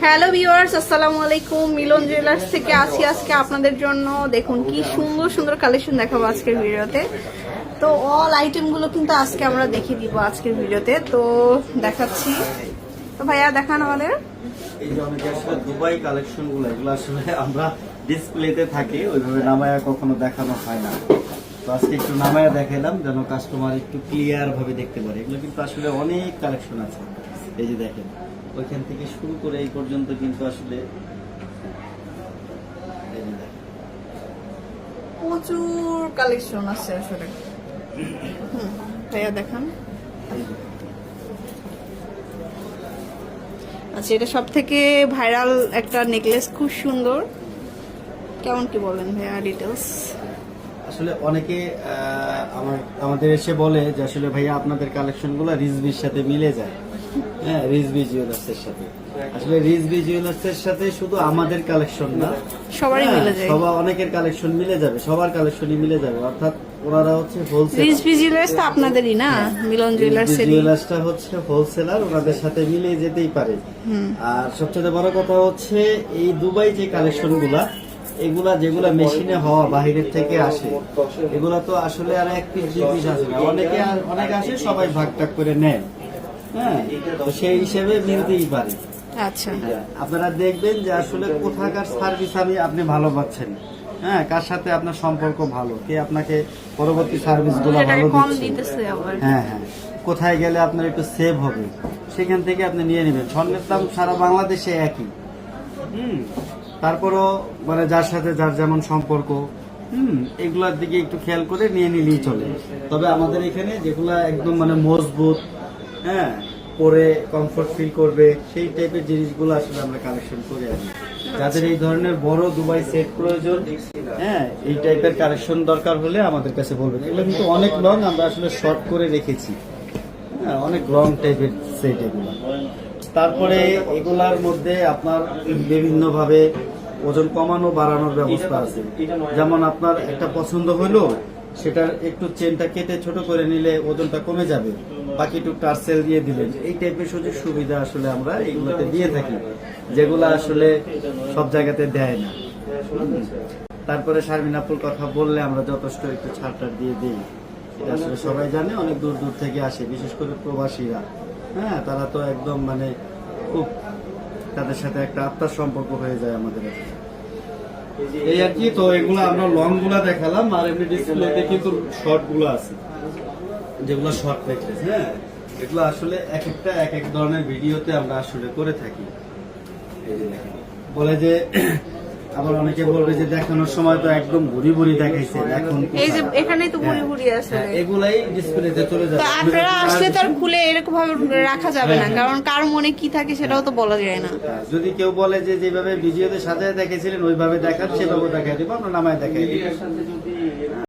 Hello viewers, আসসালামু আলাইকুম। মিলন jewellers থেকে আছি আজকে আপনাদের জন্য। দেখুন কি সুন্দর সুন্দর কালেকশন দেখাবো আজকের ভিডিওতে। তো অল আইটেমগুলো কিন্তু আজকে আমরা দেখিয়ে দিব আজকের ভিডিওতে। তো দেখাচ্ছি। তো ভাইয়া দেখান আমাদের। এই যে অনেকে আসলে দুবাই কালেকশনগুলো এগুলো আসলে আমরা ডিসপ্লেতে থাকে, ওইভাবে নামায়া কখনো দেখানো হয় না। তো আজকে একটু নামায়া দেখালাম যেন কাস্টমার একটু ক্লিয়ার ভাবে দেখতে পারে। এগুলো কিন্তু আসলে অনেক কালেকশন আছে। এই যে দেখেন, ওইখান থেকে শুরু করে এই পর্যন্ত কিন্তু আসলে এই যে দেখেন প্রচুর কালেকশন আছে আসলে। ভাইয়া দেখান। আচ্ছা, এটা সব থেকে ভাইরাল একটা নেকলেস, খুব সুন্দর। কেমন কি বলেন ভাইয়া ডিটেলস? আসলে অনেকে আমাদের এসে বলে যে আসলে ভাইয়া আপনাদের কালেকশনগুলো রিজবির সাথে মিলে যায়। হ্যাঁ, রিজবি জুয়েলার্সের সাথে। আসলে রিজবি জুয়েলার্সের সাথে শুধু আমাদের কালেকশন না, সবারই মিলে যায়। সবার অনেকের কালেকশন মিলে যাবে, সবার কালেকশনই মিলে যাবে। অর্থাৎ ওনারা হচ্ছে হোলসেল। রিজবি জুয়েলার্স তো আপনাদেরই না, মিলন জুয়েলার্সের। জুয়েলার্সটা হচ্ছে হোলসেলার, ওনাদের সাথে মিলে যেতেই পারে। আর সবচেয়ে বড় কথা হচ্ছে এই দুবাই যে কালেকশনগুলা, এগুলা যেগুলা মেশিনে হওয়া বাহিরের থেকে আসে, এগুলা তো আসলে আর এক পিস দুই পিস আসে না, অনেক আসে, সবাই ভাগ টাগ করে নেয়। হ্যাঁ, তো সেই হিসেবে মিলতেই পারে। আচ্ছা, আপনারা দেখবেন যে আসলে কোথাকার সার্ভিস আপনি ভালো পাচ্ছেন। হ্যাঁ, কার সাথে আপনার সম্পর্ক ভালো, কে আপনাকে পরবর্তী সার্ভিস গুলো ভালো দিচ্ছে। হ্যাঁ হ্যাঁ, কোথায় গেলে আপনার একটু সেভ হবে, সেখান থেকে আপনি নিয়ে নেবেন। স্বর্ণের দাম সারা বাংলাদেশে একই। তারপরও মানে যার সাথে যার যেমন সম্পর্ক, এগুলার দিকে একটু খেয়াল করে নিয়ে নিলেই চলে। তবে আমাদের এখানে যেগুলা একদম মানে মজবুত, হ্যাঁ, পরে কমফোর্ট ফিল করবে, সেই টাইপের জিনিসগুলো আসলে আমরা কালেকশন করে আনি। যাদের এই ধরনের বড় দুবাই সেট প্রয়োজন, হ্যাঁ, এই টাইপের কালেকশন দরকার হলে আমাদের কাছে বলবেন। এগুলো কিন্তু অনেক লং, আমরা আসলে শর্ট করে রেখেছি। হ্যাঁ, অনেক লং টাইপের সেট এগুলো। তারপরে এগুলার মধ্যে আপনার বিভিন্নভাবে ওজন কমানো বাড়ানোর ব্যবস্থা আছে। যেমন আপনার একটা পছন্দ হলো, সেটার একটু চেনটা কেটে ছোট করে নিলে ওজনটা কমে যাবে, বাকি একটু টার্সেল দিয়ে দিলেন। এই টাইপের সুযোগ সুবিধা আসলে আমরা এইগুলোতে দিয়ে থাকি, যেগুলো আসলে সব জায়গাতে দেয় না। তারপরে শারমিন আপুর কথা বললে আমরা যথেষ্ট একটু ছাড়টার দিয়ে দিই। এটা আসলে সবাই জানে, অনেক দূর দূর থেকে আসে, বিশেষ করে প্রবাসীরা। হ্যাঁ, তারা তো একদম মানে খুব, তাদের সাথে একটা আত্মার সম্পর্ক হয়ে যায় আমাদের। এই আর কি। তো এগুলো আমরা লং গুলা দেখালাম, আর এমনি ডিসপ্লেতে কিন্তু শর্ট গুলো আছে, যেগুলো শর্ট নেকলেস। হ্যাঁ, এগুলো আসলে এক একটা এক এক ধরনের ভিডিওতে আমরা আসলে করে থাকি। এই যে দেখেন, বলে যে আবার অনেকে বলবে যে দেখানোর সময় তো একদম ভুরি ভুরি দেখাইছে, এখন এই যে এখানেই তো ভুরি ভুরি আছে। এগুলাই ডিসপ্লেতে চলে যাবে। তো আপনারা আসলে তো আর খুলে এরকম ভাবে রাখা যাবে না, কারণ কার মনে কি থাকে সেটাও তো বলা যায় না। যদি কেউ বলে যে যেভাবে ভিডিওতে সাজায় দেখেছিলেন ওইভাবে দেখান, সেভাবে দেখাই দিব, আমরা নামায় দেখাই দিব।